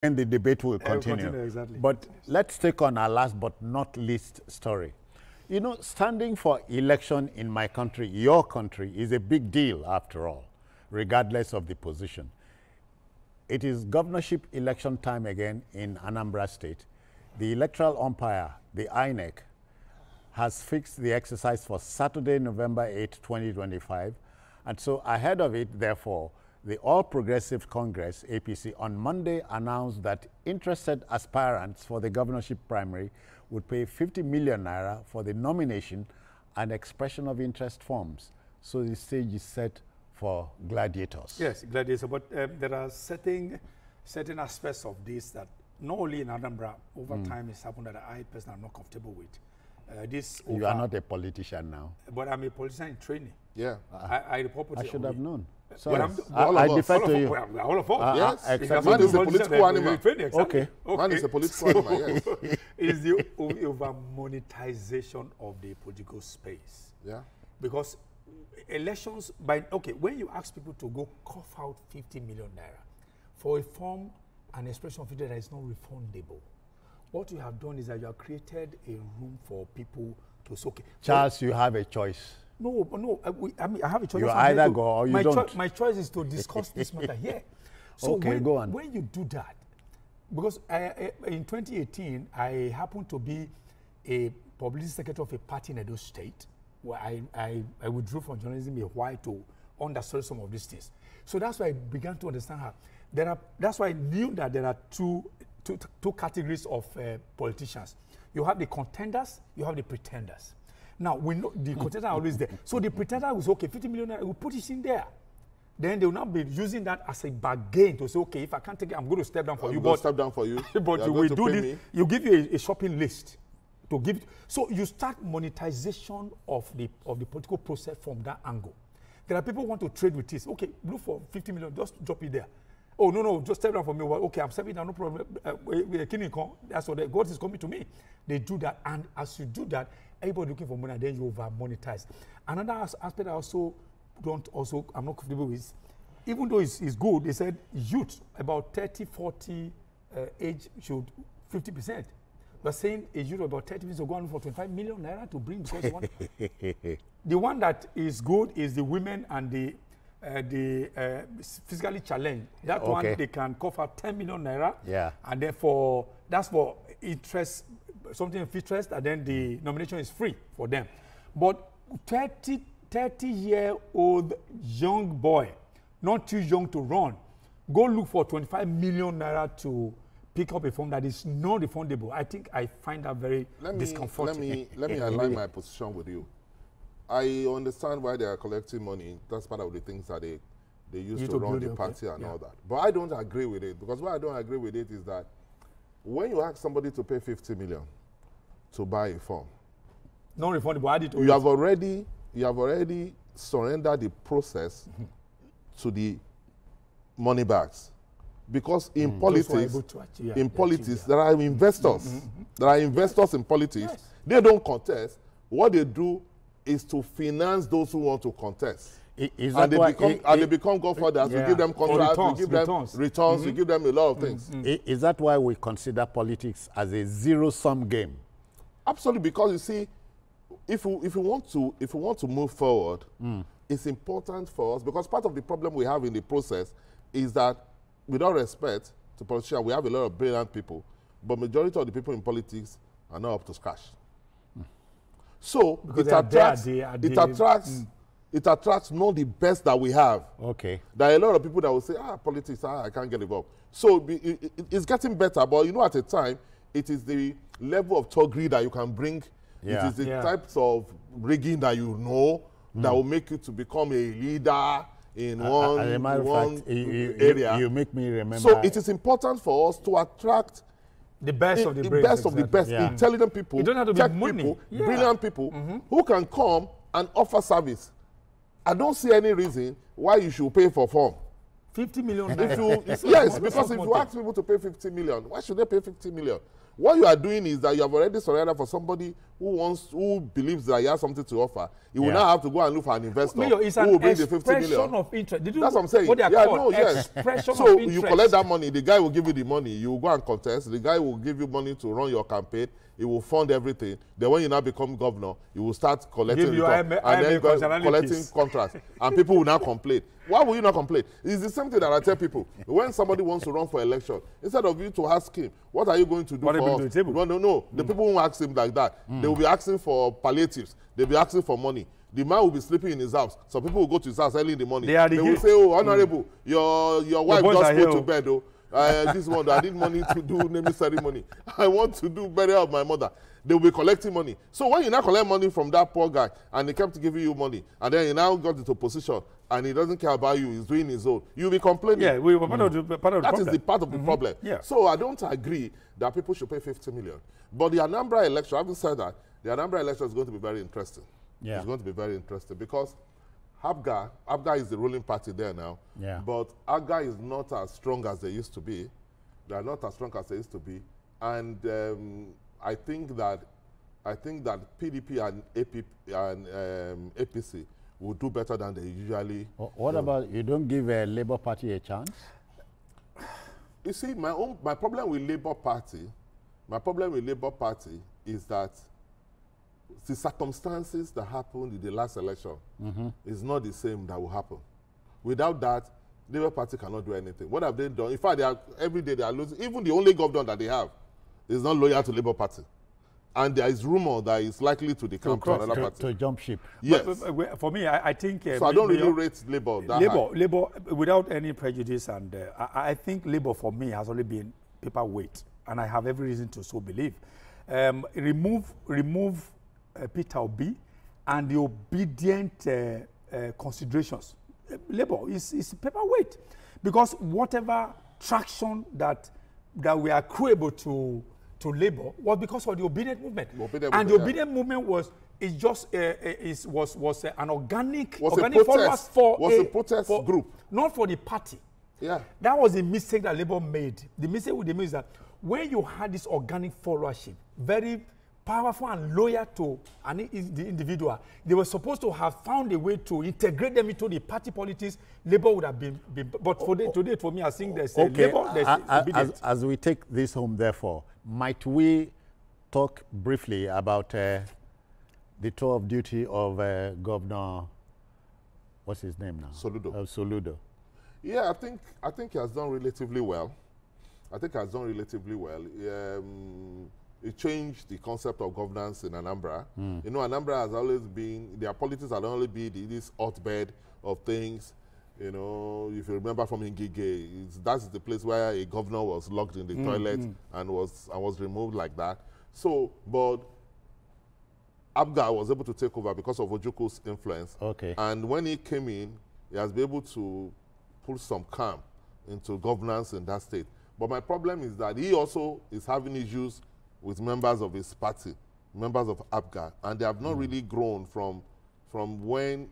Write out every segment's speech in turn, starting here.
And the debate will continue. Exactly. But let's take on our last but not least story. You know, standing for election in my country, your country, is a big deal after all, regardless of the position. It is governorship election time again in Anambra State. The electoral umpire, the INEC, has fixed the exercise for Saturday, November 8, 2025. And so ahead of it, therefore, the All Progressive Congress, APC, on Monday announced that interested aspirants for the governorship primary would pay 50 million naira for the nomination and expression of interest forms. So the stage is set for gladiators. Yes, gladiators, but there are certain aspects of this that not only in Anambra, over time it's happened that I personally am not comfortable with. You are not a politician now. But I'm a politician in training. Yeah. I should have known. So I defer to you. All of us. Yes. Man is a political animal. Okay. Man is a political animal, yes. It is the over-monetization of the political space. Yeah. Because elections, when you ask people to go cough out 50 million naira for a form and expression of it that is not refundable, what you have done is that you have created a room for people to say, okay. Charles, you have a choice. No, I have a choice. You either go or you don't. My choice is to discuss this matter here. So go on. When you do that, because in 2018, I happened to be a publicity secretary of a party in Edo State, where I withdrew from journalism a while to understand some of these things. So that's why I began to understand how that's why I knew that there are two categories of politicians. You have the contenders, you have the pretenders. Now, we know the contender are always there. So the pretender was, okay, 50 million, we put it in there. Then they will not be using that as a bargain to say, okay, if I can't take it, I'm going to step down for you. But step down for you. But you will do this. You give you a shopping list to give it. So you start monetization of the political process from that angle. There are people who want to trade with this. Okay, look for 50 million, just drop it there. Oh, no, just step down for me. Well, okay, I'm stepping down, no problem. That's what God is coming to me. They do that. And as you do that, everybody looking for money, and then you over-monetize. Another aspect I I'm not comfortable with, even though it's good, they said youth, about 30, 40 age should 50%. But saying a youth about 30 minutes will go on for 25 million naira to bring, because the one that is good is the women and the physically challenged. That one, they can cover 10 million naira. Yeah. And therefore, that's for interest, something of interest, and then the nomination is free for them. But 30-year-old young boy, not too young to run, go look for 25 million naira to pick up a form that is not refundable. I think I find that very discomforting. Let me align my position with you. I understand why they are collecting money. That's part of the things that they use to run the party and all that. But I don't agree with it, because why I don't agree with it is that when you ask somebody to pay 50 million to buy a form, non-refundable, you have already surrendered the process to the money bags. Because in politics, there are investors. There are investors in politics. Yes. They don't contest. What they do is to finance those who want to contest. They become godfathers. We give them contracts, we give them returns, we give them a lot of things. Is that why we consider politics as a zero-sum game? Absolutely, because you see, if we want to move forward, it's important for us, because part of the problem we have in the process is that, with all respect to politicians, we have a lot of brilliant people, but majority of the people in politics are not up to scratch. So it attracts not the best that we have. Okay. There are a lot of people that will say, politics, I can't get involved. So it's getting better, but you know, at a time, it is the level of thuggery that you can bring. Yeah. It is the types of rigging that you know that will make you to become a leader in one area. You make me remember. So it is important for us to attract the best of the best, intelligent people, you don't have to be money. People, brilliant people who can come and offer service. I don't see any reason why you should pay for form. 50 million. Yes, because if you ask people to pay 50 million, why should they pay 50 million? What you are doing is that you have already surrendered for somebody who believes that he has something to offer. He will now have to go and look for an investor who will bring the 50 million. Of interest. That's what I'm saying. What they are called? Expression so of interest. You collect that money, the guy will give you the money, you will go and contest, the guy will give you money to run your campaign, he will fund everything. Then when you now become governor, you will start collecting collecting contracts. And people will now complain. Why will you not complain? It's the same thing that I tell people. When somebody wants to run for election, instead of you to ask him, what are you going to do for us? No. The people won't ask him like that. They will be asking for palliatives. They'll be asking for money. The man will be sleeping in his house. Some people will go to his house early in the morning. They will say, oh, Honorable, your wife just go to bed, oh. This one, I need money to do naming ceremony. I want to do burial of my mother. They will be collecting money. So when you now collect money from that poor guy, and he kept giving you money, and then he now got into position, and he doesn't care about you, he's doing his own, you'll be complaining. Yeah, we were part of the problem. That is the part of the problem. Yeah. So I don't agree that people should pay 50 million. But the Anambra election, having said that, the Anambra election is going to be very interesting. Yeah. It's going to be very interesting because APGA is the ruling party there now. Yeah. But APGA is not as strong as they used to be. They are not as strong as they used to be. And I think that PDP and APC will do better than they usually What about you don't give a Labour Party a chance? You see, my problem with Labour Party is that the circumstances that happened in the last election is not the same that will happen. Without that, Labour Party cannot do anything. What have they done? In fact, every day they are losing. Even the only governor that they have is not loyal to Labour Party. And there is rumor that it's likely to decamp to another party. To jump ship. Yes. But for me, I think... so I don't really rate Labour that high. Labour, without any prejudice, and I think Labour for me has only been paperweight. And I have every reason to so believe. Remove Peter Obi and the obedient considerations. Labour is paperweight. Because whatever traction that we are able to Labour was because of the obedient movement. The obedient movement was an organic followers for a protest group, not for the party. Yeah, that was the mistake that Labour made. The mistake with them is that when you had this organic followership, very powerful and loyal to the individual, they were supposed to have found a way to integrate them into the party politics. Labour would have been but today, for me, I think there's Labour, there's obedience. As we take this home, therefore, might we talk briefly about the tour of duty of Governor, what's his name now? Soludo. Yeah, I think he has done relatively well. It changed the concept of governance in Anambra. You know, Anambra has always been, their politics has only been this hotbed of things. You know, if you remember from Ngige, that's the place where a governor was locked in the toilet and was removed like that. So, but APGA was able to take over because of Ojuku's influence. Okay. And when he came in, he has been able to put some calm into governance in that state. But my problem is that he also is having issues with members of his party, members of APGA, and they have not really grown from when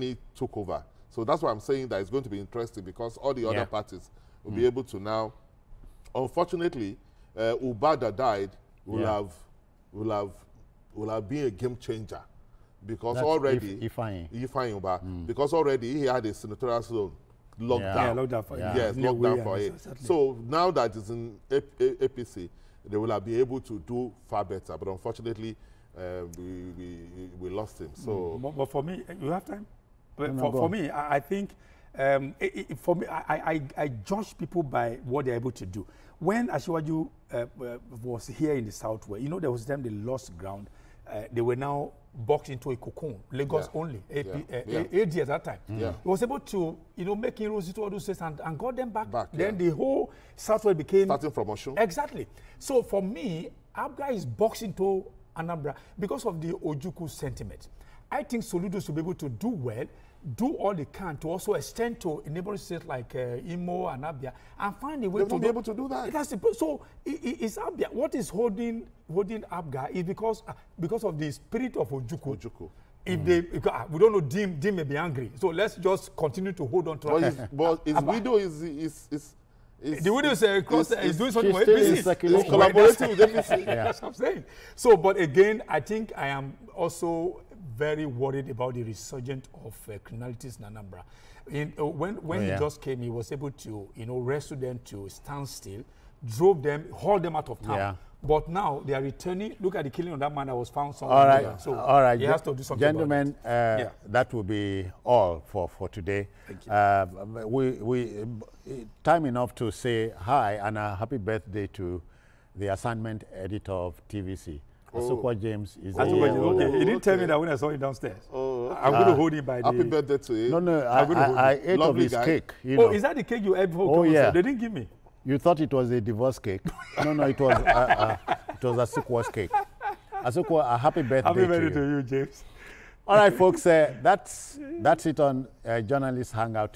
he took over. So that's why I'm saying that it's going to be interesting because all the other parties will be able to now. Unfortunately, Uba that died will have been a game changer because that's already Ifeanyi Uba because already he had a senatorial zone locked down. Locked down for it. Exactly. So now that it's in APC, they will be able to do far better. But unfortunately, we lost him. So, but for me, you have time. But for me, I think for me, I judge people by what they're able to do. When Asiwaju was here in the Southwest, you know, there was them they lost ground. They were now boxed into a cocoon, Lagos only, AD at that time. He was able to, you know, make inroads into all those states and got them back. Then the whole Southwest became... starting from Osun. Exactly. So for me, APGA is boxed into Anambra because of the Ojuku sentiment. I think Soludo should be able to do well, do all they can to also extend to neighboring states like Imo and Abia and find a way to be able to do that. So it's Abia. What is holding APGA is because of the spirit of Ojuku. If we don't know, Dim may be angry. So let's just continue to hold on to but his widow is The widow is doing something for APC. Collaborating with APC. That's what I'm saying. So, but again, I think I am also very worried about the resurgence of criminalities in Anambra. When he just came, he was able to, rescue them to stand still, drove them, hauled them out of town. Yeah. But now they are returning. Look at the killing of that man that was found somewhere. All right. So all right. He has to do something. Gentlemen, that will be all for today. Thank you. We time enough to say hi and a happy birthday to the assignment editor of TVC. Asokwa James is okay. He didn't tell me that when I saw him downstairs. I'm going to hold him by the... Happy birthday to you. No, I ate of his cake. Is that the cake you ate before? Yeah. They didn't give me. You thought it was a divorce cake. No, it was Asokwa's cake. Asokwa, a happy birthday to you. Happy birthday to you, James. All right, folks, that's it on Journalist Hangout.